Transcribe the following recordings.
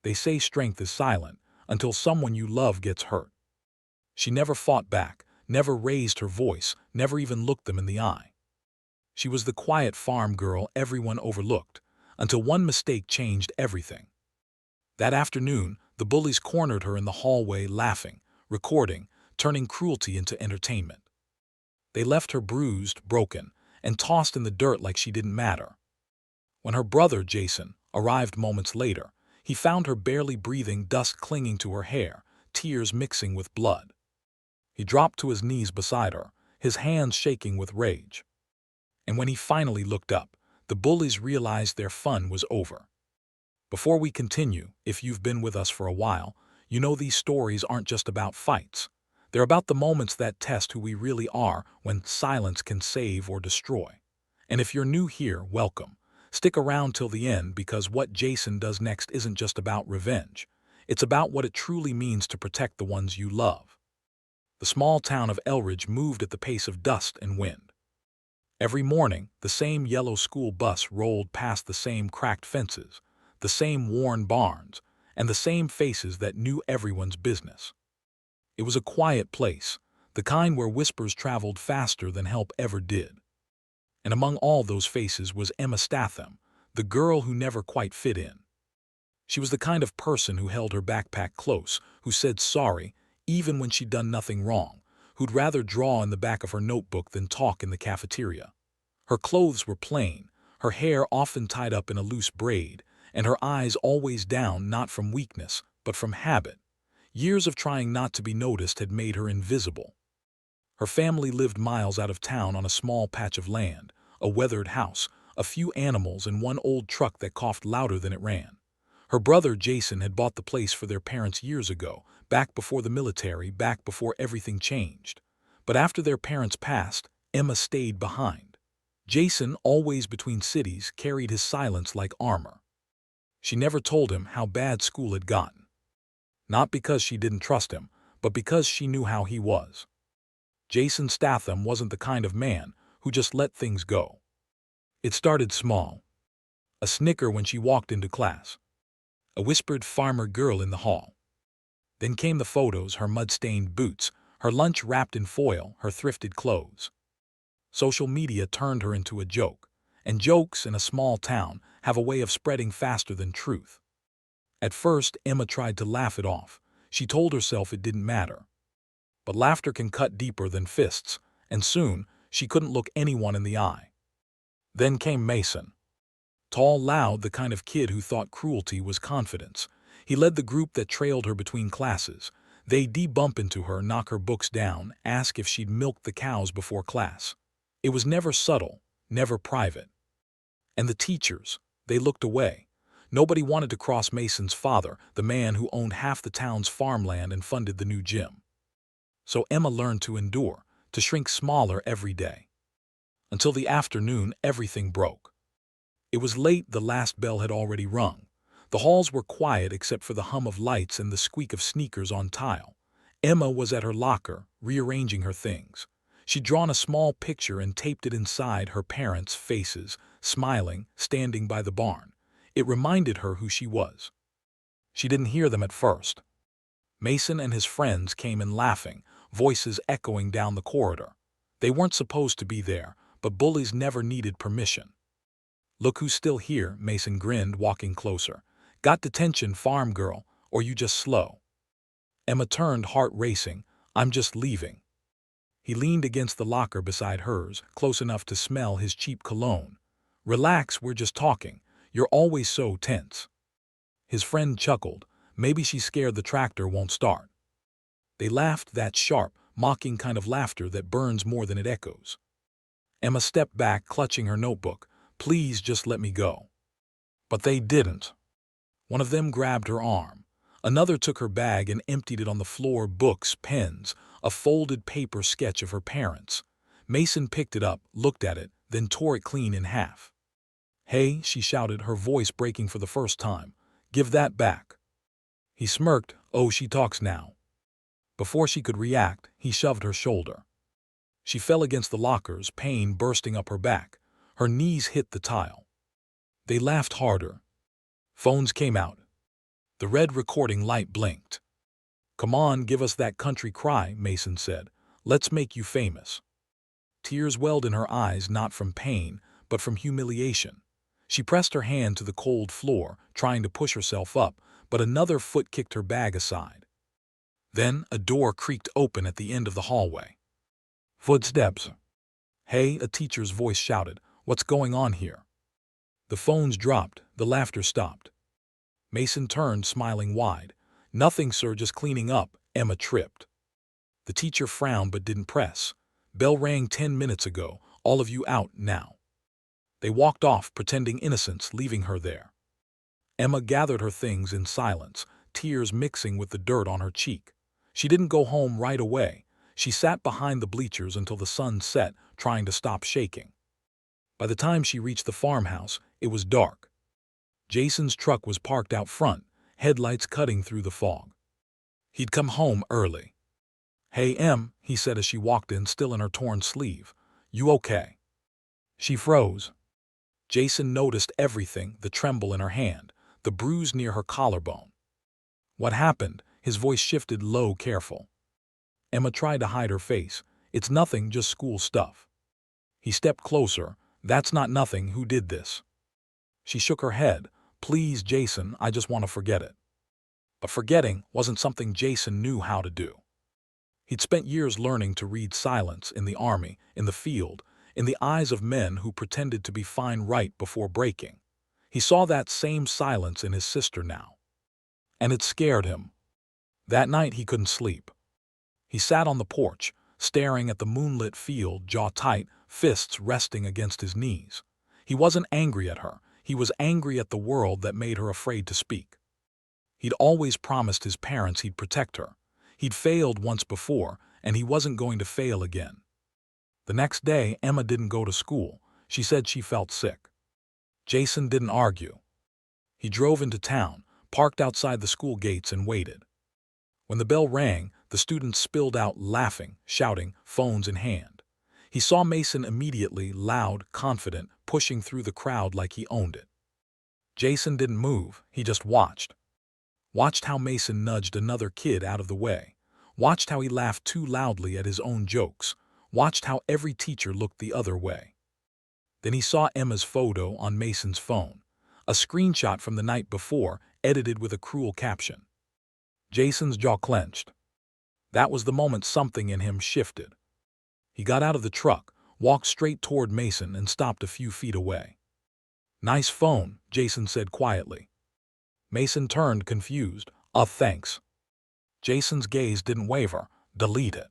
They say strength is silent until someone you love gets hurt. She never fought back, never raised her voice, never even looked them in the eye. She was the quiet farm girl everyone overlooked, until one mistake changed everything. That afternoon, the bullies cornered her in the hallway laughing, recording, turning cruelty into entertainment. They left her bruised, broken, and tossed in the dirt like she didn't matter. When her brother, Jason, arrived moments later, he found her barely breathing, dust clinging to her hair, tears mixing with blood. He dropped to his knees beside her, his hands shaking with rage. And when he finally looked up, the bullies realized their fun was over. Before we continue, if you've been with us for a while, you know these stories aren't just about fights. They're about the moments that test who we really are when silence can save or destroy. And if you're new here, welcome. Stick around till the end because what Jason does next isn't just about revenge. It's about what it truly means to protect the ones you love. The small town of Elridge moved at the pace of dust and wind. Every morning, the same yellow school bus rolled past the same cracked fences, the same worn barns, and the same faces that knew everyone's business. It was a quiet place, the kind where whispers traveled faster than help ever did. And among all those faces was Emma Statham, the girl who never quite fit in. She was the kind of person who held her backpack close, who said sorry, even when she'd done nothing wrong, who'd rather draw in the back of her notebook than talk in the cafeteria. Her clothes were plain, her hair often tied up in a loose braid, and her eyes always down not from weakness, but from habit. Years of trying not to be noticed had made her invisible. Her family lived miles out of town on a small patch of land, a weathered house, a few animals, and one old truck that coughed louder than it ran. Her brother Jason had bought the place for their parents years ago, back before the military, back before everything changed. But after their parents passed, Emma stayed behind. Jason, always between cities, carried his silence like armor. She never told him how bad school had gotten. Not because she didn't trust him, but because she knew how he was. Jason Statham wasn't the kind of man who just let things go. It started small. A snicker when she walked into class. A whispered farmer girl in the hall. Then came the photos, her mud-stained boots, her lunch wrapped in foil, her thrifted clothes. Social media turned her into a joke, and jokes in a small town have a way of spreading faster than truth. At first, Emma tried to laugh it off. She told herself it didn't matter. But laughter can cut deeper than fists, and soon she couldn't look anyone in the eye. Then came Mason. Tall, loud, the kind of kid who thought cruelty was confidence. He led the group that trailed her between classes. They'd bump into her, knock her books down, ask if she'd milked the cows before class. It was never subtle, never private. And the teachers, they looked away. Nobody wanted to cross Mason's father, the man who owned half the town's farmland and funded the new gym. So Emma learned to endure, to shrink smaller every day. Until the afternoon, everything broke. It was late, the last bell had already rung. The halls were quiet except for the hum of lights and the squeak of sneakers on tile. Emma was at her locker, rearranging her things. She'd drawn a small picture and taped it inside, her parents' faces, smiling, standing by the barn. It reminded her who she was. She didn't hear them at first. Mason and his friends came in laughing, voices echoing down the corridor. They weren't supposed to be there, but bullies never needed permission. "Look who's still here," Mason grinned, walking closer. "Got detention, farm girl, or you just slow?" Emma turned, heart racing. "I'm just leaving." He leaned against the locker beside hers, close enough to smell his cheap cologne. "Relax, we're just talking. You're always so tense." His friend chuckled. "Maybe she's scared the tractor won't start." They laughed, that sharp, mocking kind of laughter that burns more than it echoes. Emma stepped back, clutching her notebook. "Please just let me go." But they didn't. One of them grabbed her arm. Another took her bag and emptied it on the floor, books, pens, a folded paper sketch of her parents. Mason picked it up, looked at it, then tore it clean in half. "Hey," she shouted, her voice breaking for the first time. "Give that back." He smirked. "Oh, she talks now." Before she could react, he shoved her shoulder. She fell against the lockers, pain bursting up her back. Her knees hit the tile. They laughed harder. Phones came out. The red recording light blinked. "Come on, give us that country cry," Mason said. "Let's make you famous." Tears welled in her eyes, not from pain, but from humiliation. She pressed her hand to the cold floor, trying to push herself up, but another foot kicked her bag aside. Then a door creaked open at the end of the hallway. Footsteps. "Hey," a teacher's voice shouted. "What's going on here?" The phones dropped, the laughter stopped. Mason turned, smiling wide. "Nothing, sir, just cleaning up." Emma tripped. The teacher frowned but didn't press. "Bell rang 10 minutes ago. All of you out now." They walked off, pretending innocence, leaving her there. Emma gathered her things in silence, tears mixing with the dirt on her cheek. She didn't go home right away. She sat behind the bleachers until the sun set, trying to stop shaking. By the time she reached the farmhouse, it was dark. Jason's truck was parked out front, headlights cutting through the fog. He'd come home early. "Hey, Em," he said as she walked in, still in her torn sleeve. "You okay?" She froze. Jason noticed everything, the tremble in her hand, the bruise near her collarbone. "What happened?" His voice shifted low, careful. Emma tried to hide her face. "It's nothing, just school stuff." He stepped closer. "That's not nothing. Who did this?" She shook her head. "Please, Jason, I just want to forget it." But forgetting wasn't something Jason knew how to do. He'd spent years learning to read silence in the army, in the field, in the eyes of men who pretended to be fine right before breaking. He saw that same silence in his sister now. And it scared him. That night he couldn't sleep. He sat on the porch, staring at the moonlit field, jaw tight, fists resting against his knees. He wasn't angry at her. He was angry at the world that made her afraid to speak. He'd always promised his parents he'd protect her. He'd failed once before, and he wasn't going to fail again. The next day, Emma didn't go to school. She said she felt sick. Jason didn't argue. He drove into town, parked outside the school gates, and waited. When the bell rang, the students spilled out laughing, shouting, phones in hand. He saw Mason immediately, loud, confident, pushing through the crowd like he owned it. Jason didn't move, he just watched. Watched how Mason nudged another kid out of the way. Watched how he laughed too loudly at his own jokes. Watched how every teacher looked the other way. Then he saw Emma's photo on Mason's phone. A screenshot from the night before, edited with a cruel caption. Jason's jaw clenched. That was the moment something in him shifted. He got out of the truck, walked straight toward Mason, and stopped a few feet away. "Nice phone," Jason said quietly. Mason turned, confused. Thanks." Jason's gaze didn't waver. "Delete it."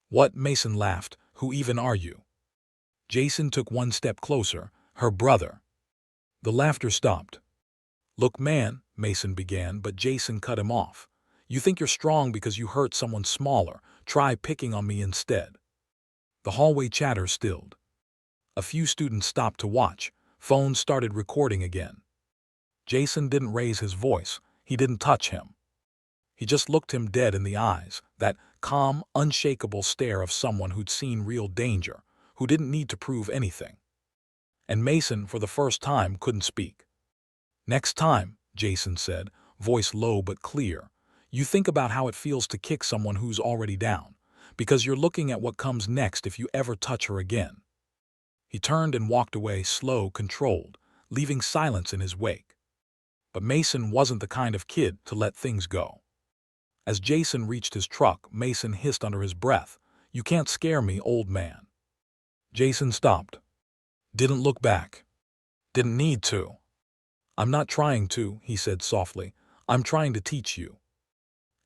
"What?" Mason laughed. "Who even are you?" Jason took one step closer. "Her brother." The laughter stopped. "Look, man," Mason began, but Jason cut him off. "You think you're strong because you hurt someone smaller. Try picking on me instead." The hallway chatter stilled. A few students stopped to watch. Phones started recording again. Jason didn't raise his voice. He didn't touch him. He just looked him dead in the eyes, that calm, unshakable stare of someone who'd seen real danger, who didn't need to prove anything. And Mason, for the first time, couldn't speak. "Next time," Jason said, voice low but clear, "you think about how it feels to kick someone who's already down, because you're looking at what comes next if you ever touch her again." He turned and walked away, slow, controlled, leaving silence in his wake. But Mason wasn't the kind of kid to let things go. As Jason reached his truck, Mason hissed under his breath, "You can't scare me, old man." Jason stopped. Didn't look back. Didn't need to. "I'm not trying to," he said softly. "I'm trying to teach you."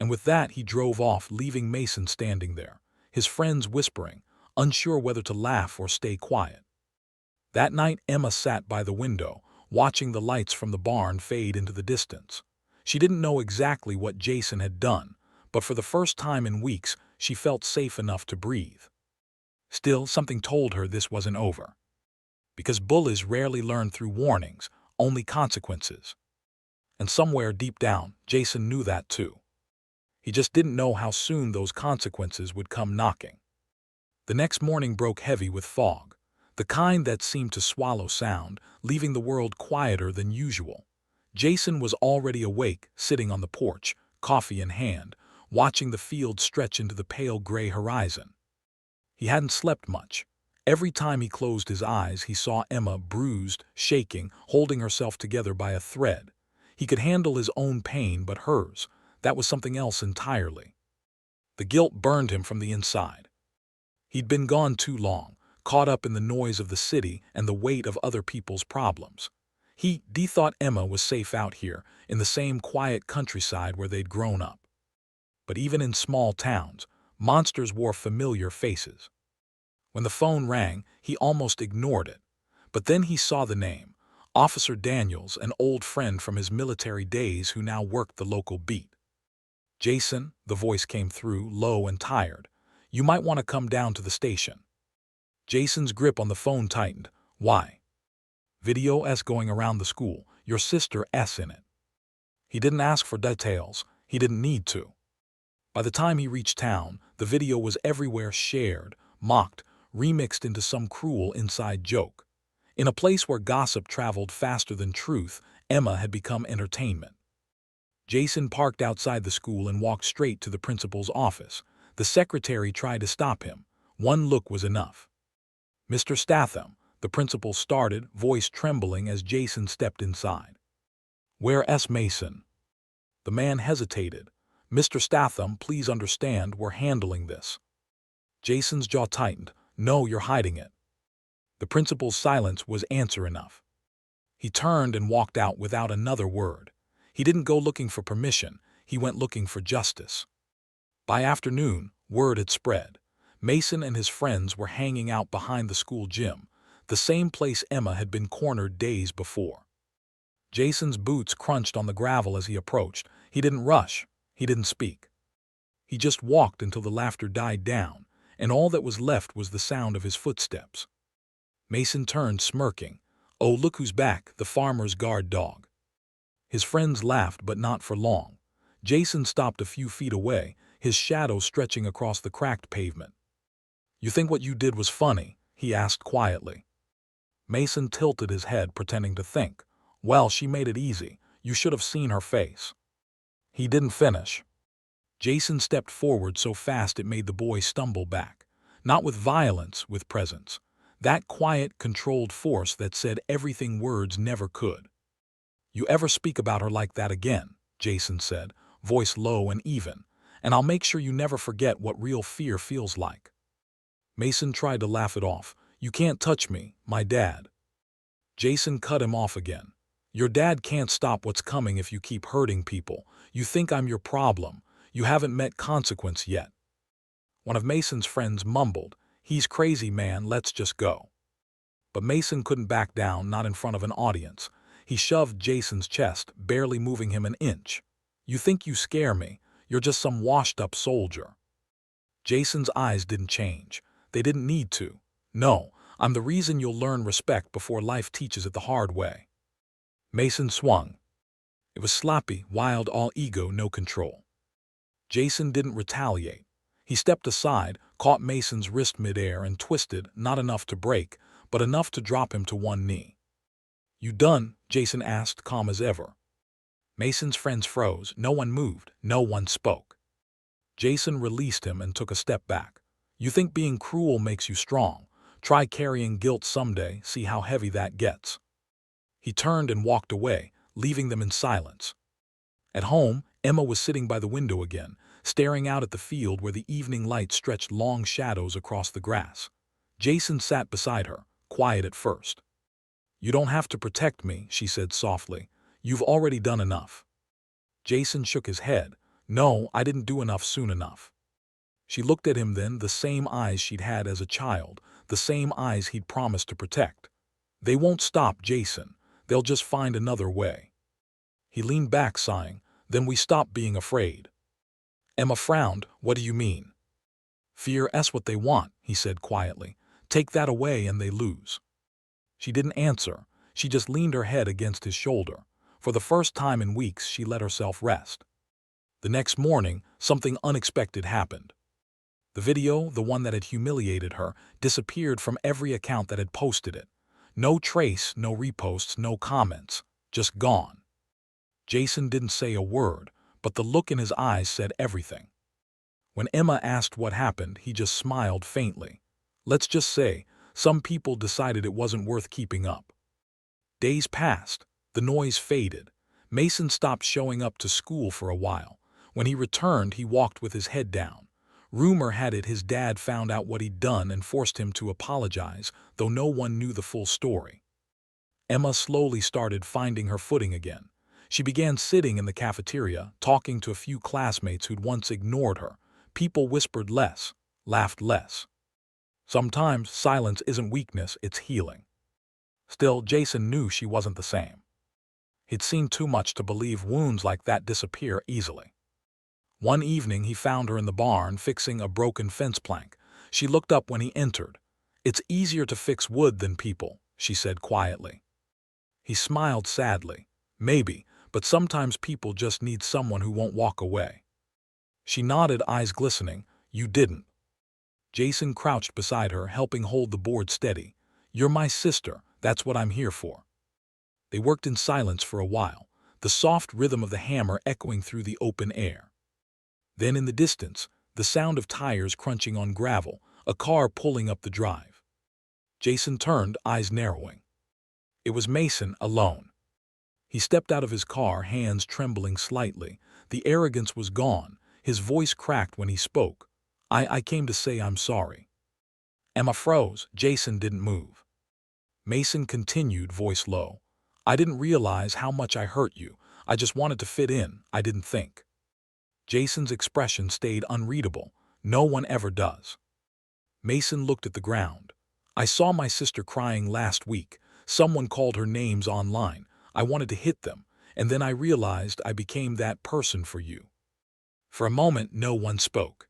And with that he drove off, leaving Mason standing there, his friends whispering, unsure whether to laugh or stay quiet. That night Emma sat by the window, watching the lights from the barn fade into the distance. She didn't know exactly what Jason had done, but for the first time in weeks she felt safe enough to breathe. Still, something told her this wasn't over. Because bullies rarely learn through warnings, only consequences. And somewhere deep down, Jason knew that too. He just didn't know how soon those consequences would come knocking. The next morning broke heavy with fog, the kind that seemed to swallow sound, leaving the world quieter than usual. Jason was already awake, sitting on the porch, coffee in hand, watching the field stretch into the pale gray horizon. He hadn't slept much. Every time he closed his eyes, he saw Emma bruised, shaking, holding herself together by a thread. He could handle his own pain, but hers, that was something else entirely. The guilt burned him from the inside. He'd been gone too long, caught up in the noise of the city and the weight of other people's problems. He thought Emma was safe out here, in the same quiet countryside where they'd grown up. But even in small towns, monsters wore familiar faces. When the phone rang, he almost ignored it. But then he saw the name, Officer Daniels, an old friend from his military days who now worked the local beat. "Jason," the voice came through, low and tired. "You might want to come down to the station." Jason's grip on the phone tightened. "Why?" "Video S going around the school. Your sister S in it." He didn't ask for details. He didn't need to. By the time he reached town, the video was everywhere, shared, mocked, remixed into some cruel inside joke. In a place where gossip traveled faster than truth, Emma had become entertainment. Jason parked outside the school and walked straight to the principal's office. The secretary tried to stop him. One look was enough. "Mr. Statham," the principal started, voice trembling as Jason stepped inside. "Where S. Mason?" The man hesitated. "Mr. Statham, please understand, we're handling this." Jason's jaw tightened. "No, you're hiding it." The principal's silence was answer enough. He turned and walked out without another word. He didn't go looking for permission. He went looking for justice. By afternoon, word had spread. Mason and his friends were hanging out behind the school gym, the same place Emma had been cornered days before. Jason's boots crunched on the gravel as he approached. He didn't rush. He didn't speak. He just walked until the laughter died down, and all that was left was the sound of his footsteps. Mason turned, smirking. "Oh, look who's back, the farmer's guard dog." His friends laughed, but not for long. Jason stopped a few feet away, his shadow stretching across the cracked pavement. "You think what you did was funny?" he asked quietly. Mason tilted his head, pretending to think. "Well, she made it easy. You should have seen her face." He didn't finish. Jason stepped forward so fast it made the boy stumble back. Not with violence, with presence. That quiet, controlled force that said everything words never could. "You ever speak about her like that again," Jason said, voice low and even, "and I'll make sure you never forget what real fear feels like." Mason tried to laugh it off. "You can't touch me, my dad." Jason cut him off again. "Your dad can't stop what's coming if you keep hurting people. You think I'm your problem. You haven't met consequence yet." One of Mason's friends mumbled, "He's crazy, man, let's just go." But Mason couldn't back down, not in front of an audience. He shoved Jason's chest, barely moving him an inch. "You think you scare me? You're just some washed-up soldier." Jason's eyes didn't change. They didn't need to. "No, I'm the reason you'll learn respect before life teaches it the hard way." Mason swung. It was sloppy, wild, all ego, no control. Jason didn't retaliate. He stepped aside, caught Mason's wrist midair and twisted, not enough to break, but enough to drop him to one knee. "You done?" Jason asked, calm as ever. Mason's friends froze. No one moved. No one spoke. Jason released him and took a step back. "You think being cruel makes you strong. Try carrying guilt someday, see how heavy that gets." He turned and walked away, leaving them in silence. At home, Emma was sitting by the window again, staring out at the field where the evening light stretched long shadows across the grass. Jason sat beside her, quiet at first. "You don't have to protect me," she said softly. "You've already done enough." Jason shook his head. "No, I didn't do enough soon enough." She looked at him then, the same eyes she'd had as a child, the same eyes he'd promised to protect. "They won't stop, Jason. They'll just find another way." He leaned back, sighing. "Then we stop being afraid." Emma frowned. "What do you mean?" "Fear is what they want," he said quietly. "Take that away and they lose." She didn't answer. She just leaned her head against his shoulder. For the first time in weeks, she let herself rest. The next morning, something unexpected happened. The video, the one that had humiliated her, disappeared from every account that had posted it. No trace, no reposts, no comments. Just gone. Jason didn't say a word, but the look in his eyes said everything. When Emma asked what happened, he just smiled faintly. Let's just say, some people decided it wasn't worth keeping up. Days passed. The noise faded. Mason stopped showing up to school for a while. When he returned, he walked with his head down. Rumor had it his dad found out what he'd done and forced him to apologize, though no one knew the full story. Emma slowly started finding her footing again. She began sitting in the cafeteria, talking to a few classmates who'd once ignored her. People whispered less, laughed less. Sometimes silence isn't weakness, it's healing. Still, Jason knew she wasn't the same. He'd seen too much to believe wounds like that disappear easily. One evening he found her in the barn fixing a broken fence plank. She looked up when he entered. "It's easier to fix wood than people," she said quietly. He smiled sadly. "Maybe, but sometimes people just need someone who won't walk away." She nodded, eyes glistening. "You didn't." Jason crouched beside her, helping hold the board steady. "You're my sister, that's what I'm here for." They worked in silence for a while, the soft rhythm of the hammer echoing through the open air. Then in the distance, the sound of tires crunching on gravel, a car pulling up the drive. Jason turned, eyes narrowing. It was Mason, alone. He stepped out of his car, hands trembling slightly. The arrogance was gone. His voice cracked when he spoke. I came to say I'm sorry." Emma froze. Jason didn't move. Mason continued, voice low. "I didn't realize how much I hurt you. I just wanted to fit in. I didn't think." Jason's expression stayed unreadable. No one ever does. Mason looked at the ground. "I saw my sister crying last week. Someone called her names online. I wanted to hit them, and then I realized I became that person for you." For a moment, no one spoke.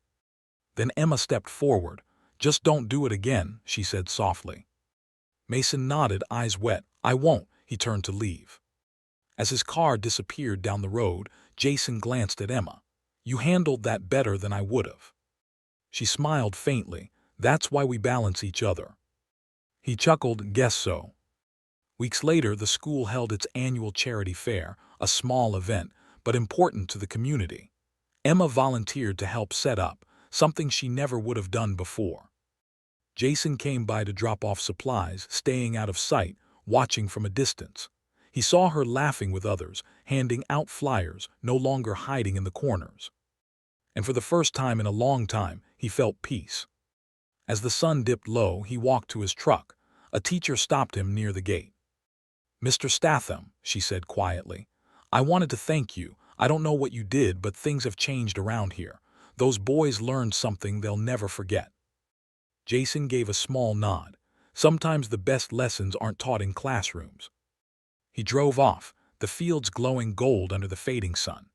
Then Emma stepped forward. "Just don't do it again," she said softly. Mason nodded, eyes wet. "I won't." He turned to leave. As his car disappeared down the road, Jason glanced at Emma. "You handled that better than I would have." She smiled faintly. "That's why we balance each other." He chuckled, "Guess so." Weeks later, the school held its annual charity fair, a small event, but important to the community. Emma volunteered to help set up, something she never would have done before. Jason came by to drop off supplies, staying out of sight, watching from a distance. He saw her laughing with others, handing out flyers, no longer hiding in the corners. And for the first time in a long time, he felt peace. As the sun dipped low, he walked to his truck. A teacher stopped him near the gate. "Mr. Statham," she said quietly, "I wanted to thank you. I don't know what you did, but things have changed around here. Those boys learned something they'll never forget." Jason gave a small nod. Sometimes the best lessons aren't taught in classrooms. He drove off, the fields glowing gold under the fading sun.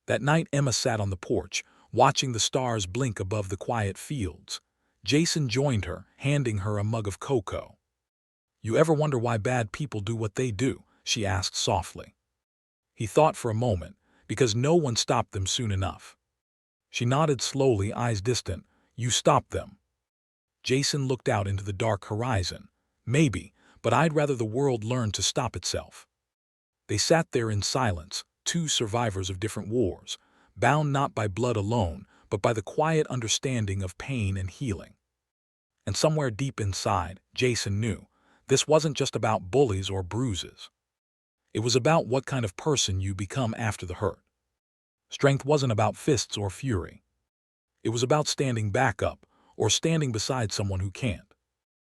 That night Emma sat on the porch, watching the stars blink above the quiet fields. Jason joined her, handing her a mug of cocoa. "You ever wonder why bad people do what they do?" she asked softly. He thought for a moment, because no one stopped them soon enough. She nodded slowly, eyes distant. "You stopped them." Jason looked out into the dark horizon. "Maybe, but I'd rather the world learn to stop itself." They sat there in silence, two survivors of different wars, bound not by blood alone, but by the quiet understanding of pain and healing. And somewhere deep inside, Jason knew, this wasn't just about bullies or bruises. It was about what kind of person you become after the hurt. Strength wasn't about fists or fury. It was about standing back up, or standing beside someone who can't.